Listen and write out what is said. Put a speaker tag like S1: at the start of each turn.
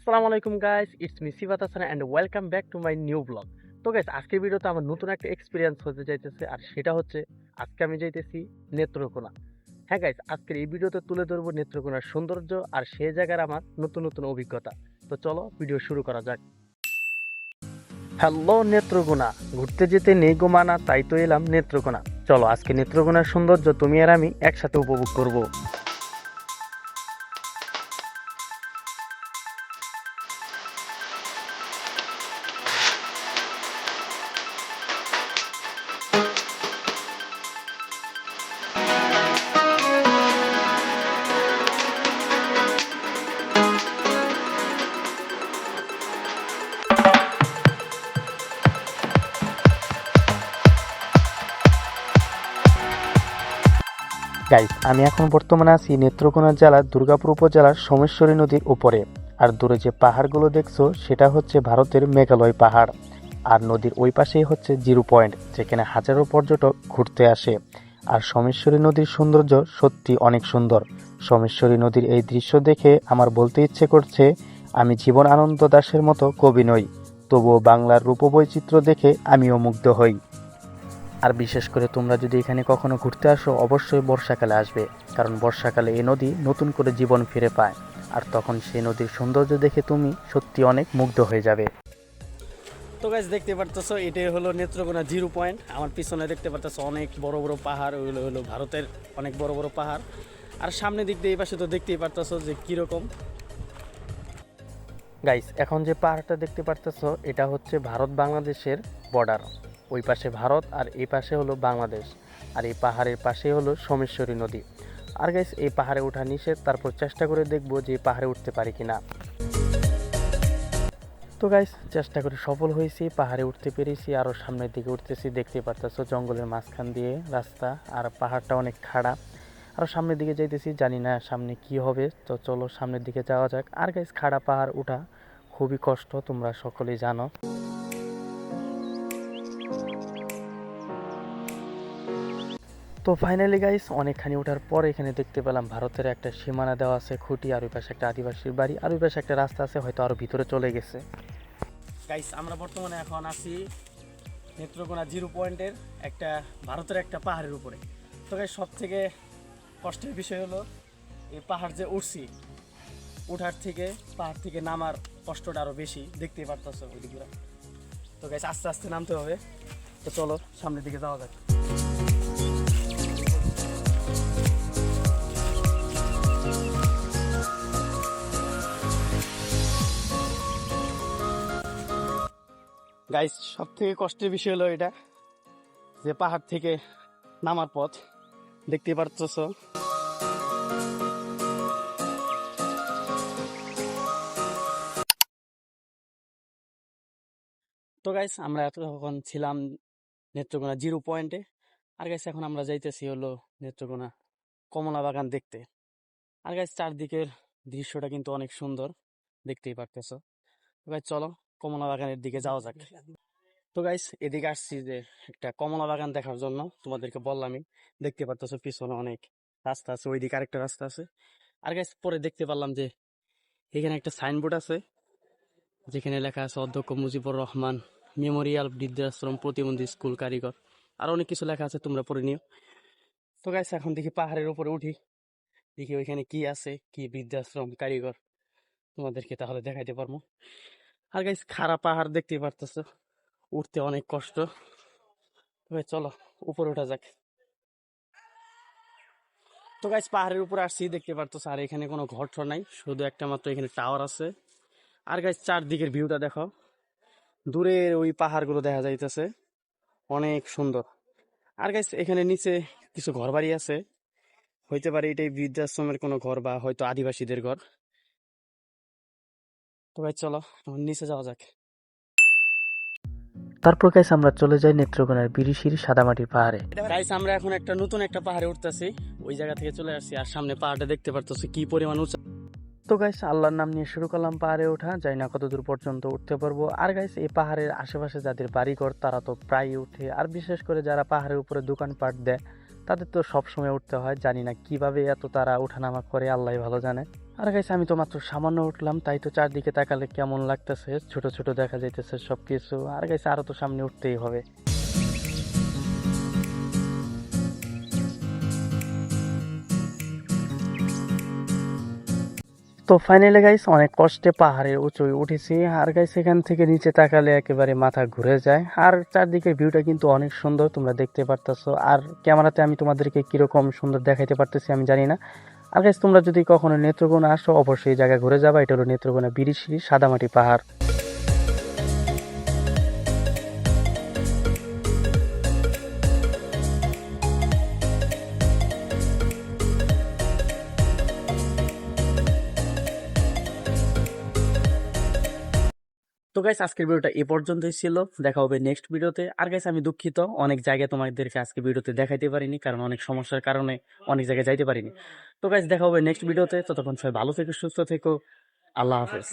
S1: আসসালামু আলাইকুম guys, it's me Sifat Hasan and welcome back to my new blog. তো guys, আজকের ভিডিওতে আমার নতুন একটা এক্সপিরিয়েন্স হতে যাইতেছে, আর সেটা হচ্ছে আজকে আমি যাইতেছি নেত্রকোনা। হ্যাঁ গাইস, আজকের এই ভিডিওতে তুলে ধরবো নেত্রকোনার সৌন্দর্য আর সেই জায়গার আমার নতুন নতুন অভিজ্ঞতা। তো চলো ভিডিও শুরু করা যাক। হ্যালো নেত্রকোনা, ঘুরতে যেতে নেই গো মানা, তাই তো এলাম নেত্রকোনা। চলো আজকে নেত্রকোনার সৌন্দর্য তুমি আর আমি একসাথে উপভোগ করবো। গাইস, আমি এখন বর্তমানে আছি নেত্রকোনা জেলার দুর্গাপুর উপজেলার সোমেশ্বরী নদীর উপরে। আর দূরে যে পাহাড়গুলো দেখছো সেটা হচ্ছে ভারতের মেঘালয় পাহাড়। আর নদীর ওই পাশেই হচ্ছে জিরো পয়েন্ট, যেখানে হাজারো পর্যটক ঘুরতে আসে। আর সোমেশ্বরী নদীর সৌন্দর্য সত্যি অনেক সুন্দর। সোমেশ্বরী নদীর এই দৃশ্য দেখে আমার বলতে ইচ্ছে করছে, আমি জীবন আনন্দ দাশের মতো কবি নই, তবুও বাংলার রূপবৈচিত্র্য দেখে আমিও মুগ্ধ হই। আর বিশেষ করে তোমরা যদি এখানে কখনো ঘুরতে আসো, অবশ্যই বর্ষাকালে আসবে, কারণ বর্ষাকালে এই নদী নতুন করে জীবন ফিরে পায়। আর তখন সেই নদীর সৌন্দর্য দেখে তুমি সত্যি অনেক মুগ্ধ হয়ে যাবে। তো গাইস, দেখতে পারতেছো এটাই হলো নেত্রকোনা জিরো পয়েন্ট। আমার পিছনে দেখতে পারতেছো অনেক বড় বড় পাহাড়, ওইগুলো হলো ভারতের অনেক বড় বড় পাহাড়। আর সামনের দিক দিয়ে এই পাশে তো দেখতেই পারতেছো যে কীরকম। গাইস, এখন যে পাহাড়টা দেখতে পারতেছো এটা হচ্ছে ভারত বাংলাদেশের বর্ডার। ওই পাশে ভারত আর এই পাশে হলো বাংলাদেশ। আর এই পাহাড়ের পাশে হলো সোমেশ্বরী নদী। আর গাইস, এই পাহাড়ে ওঠা নিষেধ, তারপর চেষ্টা করে দেখবো যে এই পাহাড়ে উঠতে পারি কিনা। তো গাইস, চেষ্টা করে সফল হয়েছি, পাহাড়ে উঠতে পেরেছি। আরও সামনের দিকে উঠতেছি, দেখতে পারতেছো জঙ্গলের মাঝখান দিয়ে রাস্তা, আর পাহাড়টা অনেক খাড়া। আরও সামনের দিকে যাইতেছি, জানি না সামনে কি হবে। তো চলো সামনের দিকে যাওয়া যাক। আর গাইস, খাড়া পাহাড় ওঠা খুবই কষ্ট, তোমরা সকলেই জানো। তো ফাইনালি গাইস, অনেকখানি ওঠার পর এখানে দেখতে পেলাম ভারতের একটা সীমানা দেওয়া আছে খুঁটি, আর ওই পাশে একটা আদিবাসীর বাড়ি, আর ওই পাশে একটা রাস্তা আছে, হয়তো আরো ভিতরে চলে গেছে। গাইস, আমরা বর্তমানে এখন আছি নেত্রকোনা জিরো পয়েন্টের একটা ভারতের একটা পাহাড়ের উপরে। তো গাইস, সব থেকে কষ্টের বিষয় হলো এই পাহাড় যে উঠছি, ওঠার থেকে পাহাড় থেকে নামার কষ্টটা আরো বেশি, দেখতেই পারতেছো ওইদিকে। তো গাইস, আস্তে আস্তে নামতে হবে। তো চলো সামনের দিকে যাওয়া যাক। গাইস, সব থেকে কষ্টের বিষয় হলো এটা, যে পাহাড় থেকে নামার পথ দেখতে পারতেছো। তো গাইস, আমরা এতক্ষণ ছিলাম নেত্রকোনা জিরো পয়েন্টে। আর গাইস, এখন আমরা যাইতেছি হলো নেত্রকোনা কমলা বাগান দেখতে। আর গাইস, চারদিকের দৃশ্যটা কিন্তু অনেক সুন্দর, দেখতেই পারতেছো। তো গাইস, চলো কমলা বাগানের দিকে যাওয়া যাক। তো গাইস, এদিকে আসছি যে একটা কমলা বাগান দেখার জন্য, তোমাদেরকে বললামই। দেখতে পারতেছো পিছনে অনেক রাস্তা আছে, ওইদিকে আরেকটা রাস্তা আছে। আর গাইস, পরে দেখতে পারলাম যে এখানে একটা সাইনবোর্ড আছে, যেখানে লেখা আছে অধ্যক্ষ মুজিবুর রহমান মেমোরিয়াল বৃদ্ধাশ্রম প্রতিবন্ধী স্কুল কারিগর। আর অনেক কিছু লেখা আছে, তোমরা পড়ে নিও। তো গাইস, এখন দেখি পাহাড়ের উপরে উঠি, দেখি ওইখানে কি আছে, কি বৃদ্ধাশ্রম কারিগর, তোমাদেরকে তাহলে দেখাইতে পারবো। আর গাইস, খাড়া পাহাড় দেখতেই পারতেছো, উঠতে অনেক কষ্ট। তবে চলো উপরে ওঠা যাক। তো গাইস, পাহাড়ের উপরে আসছি, দেখতে পারতেছো। আর এখানে কোনো ঘর ঠর নাই, শুধু একটা মাত্র এখানে টাওয়ার আছে। আর গাইস, চারদিকের ভিউটা দেখো, দূরের ওই পাহাড়গুলো দেখা যাইতেছে, অনেক সুন্দর। আর গাইস, এখানে নিচে কিছু ঘর বাড়ি আছে, হইতে পারে এটাই বৃদ্ধাশ্রমের কোনো ঘর বা হয়তো আদিবাসীদের ঘর। তো গাইস, চলো এখন নিচে যাওয়া যাক। তারপর গাইস, আমরা চলে যাই নেত্রকোনার বিরিশির সাদামাটির পাহাড়ে। গাইস, আমরা এখন একটা নতুন একটা পাহাড়ে উঠতেছি, ওই জায়গা থেকে চলে আসছি। আর সামনে পাহাড়টা দেখতে পারতেছি কি পরিমাণ উঁচু। তো গাইস, আল্লাহর নাম নিয়ে শুরু করলাম পাহাড়ে ওঠা, যাই না কতদূর পর্যন্ত উঠতে পারবো। আর গাইস, এই পাহাড়ের আশেপাশে যাদের বাড়িঘর তারা তো প্রায় উঠে, আর বিশেষ করে যারা পাহাড়ের উপরে দোকানপাট দেয় তাদের তো সবসময় উঠতে হয়। জানি না কিভাবে এত তারা ওঠানামা করে, আল্লাহ ভালো জানে। আর গাইস আমি তো মাত্র সামান্য উঠলাম, তাই তো চারদিকে তাকালে কেমন লাগতেছে, ছোট ছোট দেখা যাইতেছে সবকিছু। আর গাইস আরো তো সামনে উঠতেই হবে। তো ফাইনালি গাইস অনেক কষ্টে পাহাড়ের উঁচুয় উঠেছি। আর গাইস এখান থেকে নিচে তাকালে একেবারে মাথা ঘুরে যায়। আর চারদিকের ভিউটা কিন্তু অনেক সুন্দর, তোমরা দেখতে পারতেছো। আর ক্যামেরাতে আমি তোমাদেরকে কিরকম সুন্দর দেখাইতে পারতেছি আমি জানি না। আর গাইস তোমরা যদি কখনো নেত্রকোনা আসো অবশ্যই এই জায়গায় ঘুরে যাবা। এটা হলো নেত্রকোনা বিরিশিরি সাদামাটি পাহাড়। তো গাইস আজকের ভিডিওটা এ পর্যন্তই ছিল, দেখা হবে নেক্সট ভিডিওতে। আর গাইস আমি দুঃখিত, অনেক জায়গায় তোমাদেরকে আজকে ভিডিওতে দেখাইতে পারিনি, কারণ অনেক সমস্যার কারণে অনেক জায়গায় যাইতে পারিনি। তো গাইস দেখা হবে নেক্সট ভিডিওতে, ততক্ষণ সবাই ভালো থেকো, সুস্থ থেকো। আল্লাহ হাফেজ।